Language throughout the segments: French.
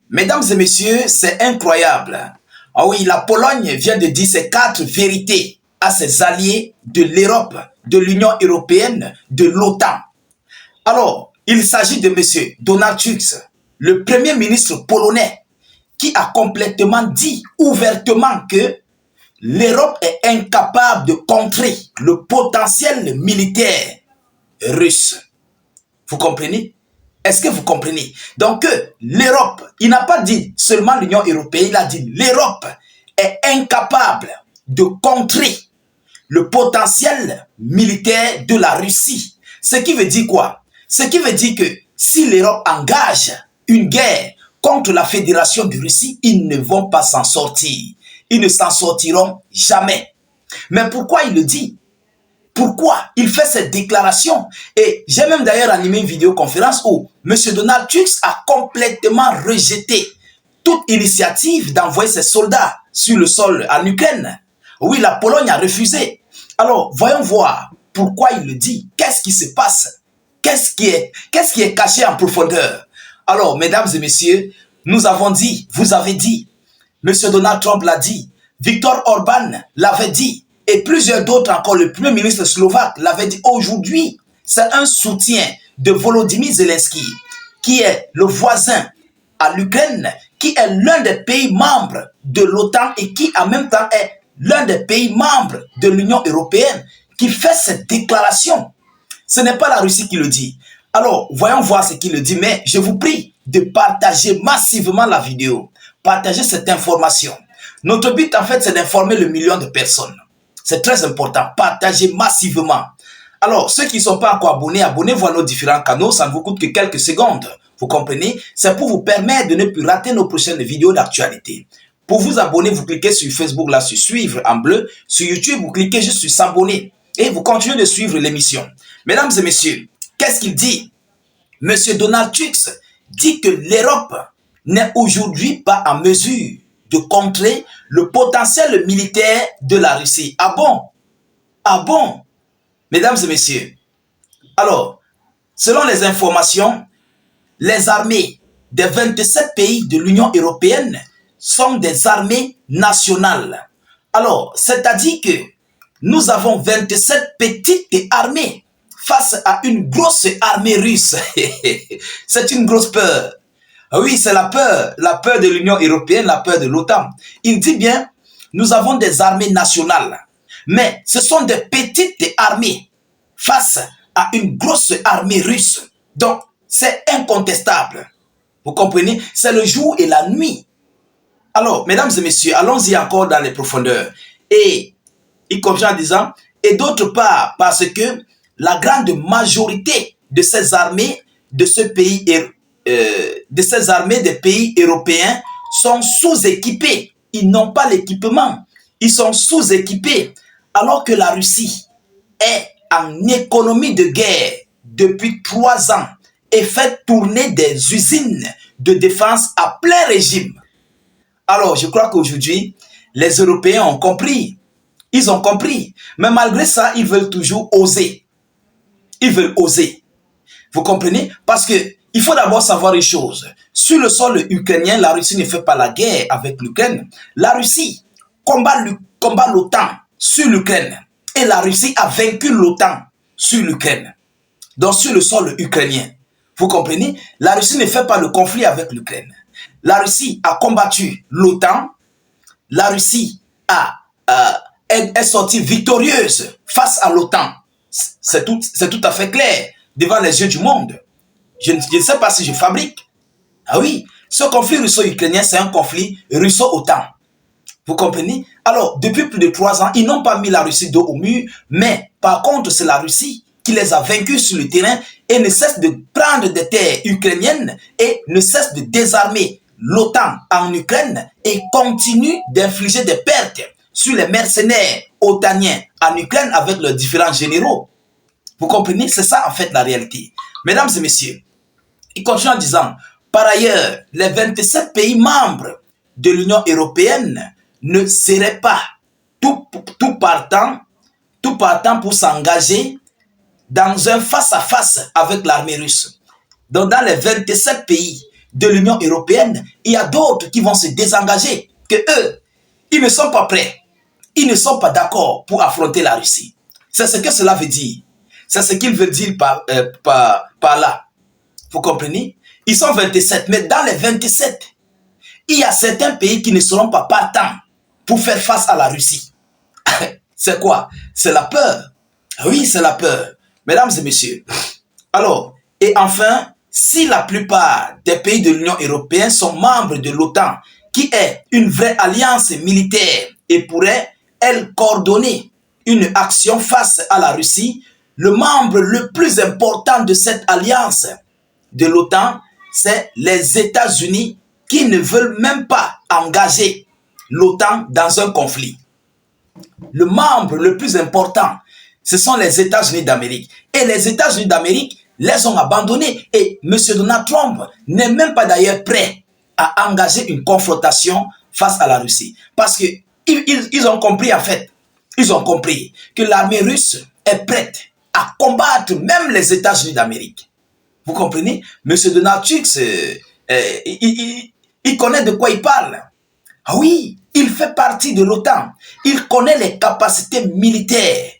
Mesdames et messieurs, c'est incroyable. Ah oui, la Pologne vient de dire ces 4 vérités à ses alliés de l'Europe, de l'Union européenne, de l'OTAN. Alors, il s'agit de monsieur Donald Tusk, le premier ministre polonais, qui a complètement dit ouvertement que l'Europe est incapable de contrer le potentiel militaire russe. Vous comprenez? Est-ce que vous comprenez? Donc, l'Europe, il n'a pas dit seulement l'Union européenne, il a dit l'Europe est incapable de contrer le potentiel militaire de la Russie. Ce qui veut dire quoi? Ce qui veut dire que si l'Europe engage une guerre contre la Fédération de Russie, ils ne vont pas s'en sortir. Ils ne s'en sortiront jamais. Mais pourquoi il le dit? Pourquoi il fait cette déclaration? Et j'ai même d'ailleurs animé une vidéoconférence où M. Donald Tusk a complètement rejeté toute initiative d'envoyer ses soldats sur le sol en Ukraine. Oui, la Pologne a refusé. Alors, voyons voir pourquoi il le dit. Qu'est-ce qui se passe? Qu'est-ce qui est caché en profondeur? Alors, mesdames et messieurs, nous avons dit, vous avez dit, M. Donald Trump l'a dit, Viktor Orban l'avait dit, et plusieurs d'autres encore, le premier ministre slovaque l'avait dit. Aujourd'hui, c'est un soutien de Volodymyr Zelensky, qui est le voisin à l'Ukraine, qui est l'un des pays membres de l'OTAN et qui en même temps est l'un des pays membres de l'Union européenne, qui fait cette déclaration. Ce n'est pas la Russie qui le dit. Alors, voyons voir ce qu'il le dit, mais je vous prie de partager massivement la vidéo, partager cette information. Notre but, en fait, c'est d'informer le million de personnes. C'est très important. Partagez massivement. Alors, ceux qui ne sont pas encore abonnés, abonnez-vous à nos différents canaux. Ça ne vous coûte que quelques secondes. Vous comprenez? C'est pour vous permettre de ne plus rater nos prochaines vidéos d'actualité. Pour vous abonner, vous cliquez sur Facebook, là, sur suivre en bleu. Sur YouTube, vous cliquez juste sur s'abonner. Et vous continuez de suivre l'émission. Mesdames et messieurs, qu'est-ce qu'il dit? Monsieur Donald Tusk dit que l'Europe n'est aujourd'hui pas en mesure de contrer le potentiel militaire de la Russie. Ah bon? Ah bon? Mesdames et messieurs, alors, selon les informations, les armées des 27 pays de l'Union européenne sont des armées nationales. Alors, c'est-à-dire que nous avons 27 petites armées face à une grosse armée russe. C'est une grosse peur. Oui, c'est la peur de l'Union européenne, la peur de l'OTAN. Il dit bien, nous avons des armées nationales, mais ce sont des petites armées face à une grosse armée russe. Donc, c'est incontestable. Vous comprenez? C'est le jour et la nuit. Alors, mesdames et messieurs, allons-y encore dans les profondeurs. Et il continue en disant, et d'autre part, parce que la grande majorité de ces armées de ce pays des pays européens sont sous-équipés. Ils n'ont pas l'équipement. Ils sont sous-équipés. Alors que la Russie est en économie de guerre depuis 3 ans et fait tourner des usines de défense à plein régime. Alors, je crois qu'aujourd'hui, les Européens ont compris. Ils ont compris. Mais malgré ça, ils veulent toujours oser. Ils veulent oser. Vous comprenez? Parce que il faut d'abord savoir une chose. Sur le sol ukrainien, la Russie ne fait pas la guerre avec l'Ukraine. La Russie combat l'OTAN sur l'Ukraine. Et la Russie a vaincu l'OTAN sur l'Ukraine. Donc sur le sol ukrainien. Vous comprenez? La Russie ne fait pas le conflit avec l'Ukraine. La Russie a combattu l'OTAN. La Russie est sortie victorieuse face à l'OTAN. C'est tout à fait clair devant les yeux du monde. Je ne sais pas si je fabrique. Ah oui, ce conflit russo-ukrainien, c'est un conflit russo-OTAN. Vous comprenez? Alors, depuis plus de 3 ans, ils n'ont pas mis la Russie dos au mur, mais par contre, c'est la Russie qui les a vaincus sur le terrain et ne cesse de prendre des terres ukrainiennes et ne cesse de désarmer l'OTAN en Ukraine et continue d'infliger des pertes sur les mercenaires otaniens en Ukraine avec leurs différents généraux. Vous comprenez? C'est ça en fait la réalité. Mesdames et messieurs, il continue en disant, par ailleurs, les 27 pays membres de l'Union européenne ne seraient pas tout partant pour s'engager dans un face-à-face avec l'armée russe. Donc dans les 27 pays, de l'Union européenne, il y a d'autres qui vont se désengager, que eux, ils ne sont pas prêts. Ils ne sont pas d'accord pour affronter la Russie. C'est ce que cela veut dire. C'est ce qu'il veut dire par là. Vous comprenez? Ils sont 27, mais dans les 27, il y a certains pays qui ne seront pas partants pour faire face à la Russie. C'est quoi? C'est la peur. Oui, c'est la peur. Mesdames et messieurs. Alors, et enfin, si la plupart des pays de l'Union européenne sont membres de l'OTAN, qui est une vraie alliance militaire et pourrait, elle, coordonner une action face à la Russie, le membre le plus important de cette alliance de l'OTAN, c'est les États-Unis qui ne veulent même pas engager l'OTAN dans un conflit. Le membre le plus important, ce sont les États-Unis d'Amérique. Et les États-Unis d'Amérique les ont abandonnés. Et M. Donald Trump n'est même pas d'ailleurs prêt à engager une confrontation face à la Russie. Parce qu'ils ont compris en fait, ils ont compris que l'armée russe est prête à combattre même les États-Unis d'Amérique. Vous comprenez? M. Donald Trump, il connaît de quoi il parle. Ah oui, il fait partie de l'OTAN. Il connaît les capacités militaires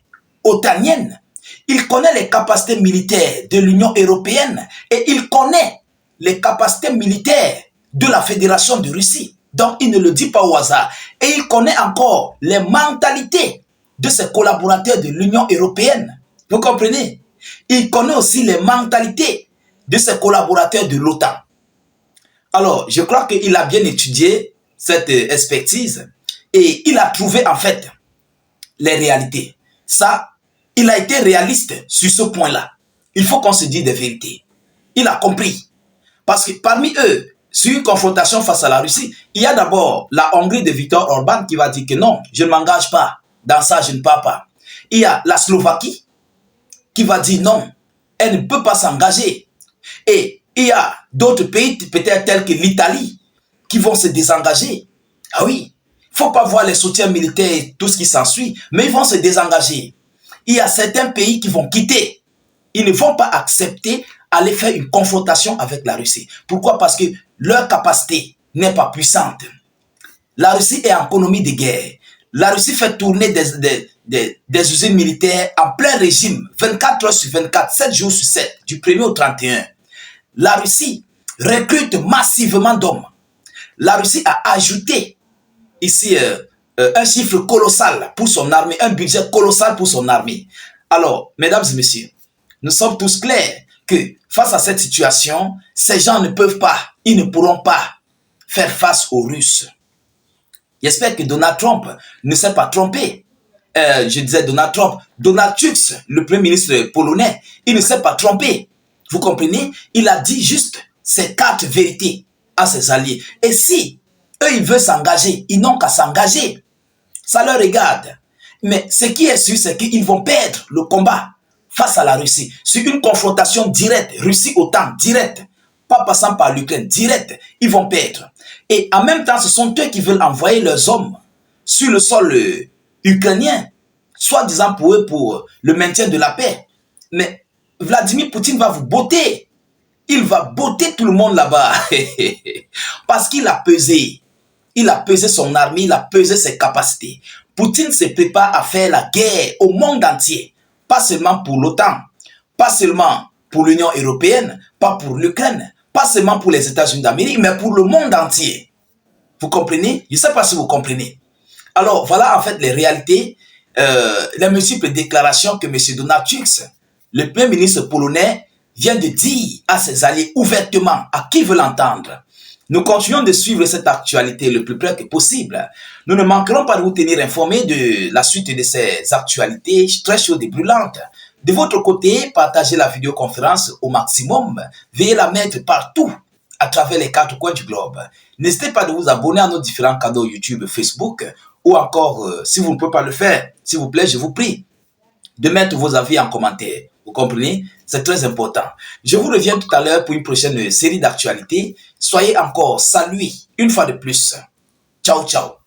otaniennes. Il connaît les capacités militaires de l'Union européenne. Et il connaît les capacités militaires de la Fédération de Russie. Donc, il ne le dit pas au hasard. Et il connaît encore les mentalités de ses collaborateurs de l'Union européenne. Vous comprenez? Il connaît aussi les mentalités de ses collaborateurs de l'OTAN. Alors, je crois qu'il a bien étudié cette expertise et il a trouvé en fait les réalités. Ça, il a été réaliste sur ce point-là. Il faut qu'on se dise des vérités. Il a compris. Parce que parmi eux, sur une confrontation face à la Russie, il y a d'abord la Hongrie de Viktor Orban qui va dire que non, je ne m'engage pas. Dans ça, je ne pars pas. Il y a la Slovaquie qui va dire non, elle ne peut pas s'engager. Et il y a d'autres pays, peut-être tels que l'Italie, qui vont se désengager. Ah oui, il ne faut pas voir les soutiens militaires et tout ce qui s'ensuit, mais ils vont se désengager. Il y a certains pays qui vont quitter. Ils ne vont pas accepter aller faire une confrontation avec la Russie. Pourquoi? Parce que leur capacité n'est pas puissante. La Russie est en économie de guerre. La Russie fait tourner des usines militaires en plein régime, 24 heures sur 24, 7 jours sur 7, du 1er au 31. La Russie recrute massivement d'hommes. La Russie a ajouté ici un chiffre colossal pour son armée, un budget colossal pour son armée. Alors, mesdames et messieurs, nous sommes tous clairs que face à cette situation, ces gens ne peuvent pas, ils ne pourront pas faire face aux Russes. J'espère que Donald Trump ne s'est pas trompé. Je disais Donald Trump, Donald Tusk, le premier ministre polonais, il ne s'est pas trompé. Vous comprenez? Il a dit juste ces 4 vérités à ses alliés. Et si eux, ils veulent s'engager, ils n'ont qu'à s'engager. Ça leur regarde. Mais ce qui est sûr, c'est qu'ils vont perdre le combat face à la Russie. Sur une confrontation directe, Russie-OTAN, directe, pas passant par l'Ukraine, directe, ils vont perdre. Et en même temps, ce sont eux qui veulent envoyer leurs hommes sur le sol ukrainien, soi-disant pour eux, pour le maintien de la paix. Mais Vladimir Poutine va vous botter. Il va botter tout le monde là-bas. Parce qu'il a pesé. Il a pesé son armée, il a pesé ses capacités. Poutine se prépare à faire la guerre au monde entier. Pas seulement pour l'OTAN, pas seulement pour l'Union européenne, pas pour l'Ukraine, pas seulement pour les États-Unis d'Amérique, mais pour le monde entier. Vous comprenez? Je ne sais pas si vous comprenez. Alors, voilà en fait les réalités, les multiples déclarations que M. Donald Tusk, le premier ministre polonais, vient de dire à ses alliés ouvertement, à qui veut l'entendre. Nous continuons de suivre cette actualité le plus près que possible. Nous ne manquerons pas de vous tenir informés de la suite de ces actualités très chaudes et brûlantes. De votre côté, partagez la vidéoconférence au maximum. Veuillez la mettre partout à travers les 4 coins du globe. N'hésitez pas de vous abonner à nos différents canaux YouTube, Facebook, ou encore, si vous ne pouvez pas le faire, s'il vous plaît, je vous prie de mettre vos avis en commentaire. Vous comprenez? C'est très important. Je vous reviens tout à l'heure pour une prochaine série d'actualités. Soyez encore salués une fois de plus. Ciao, ciao.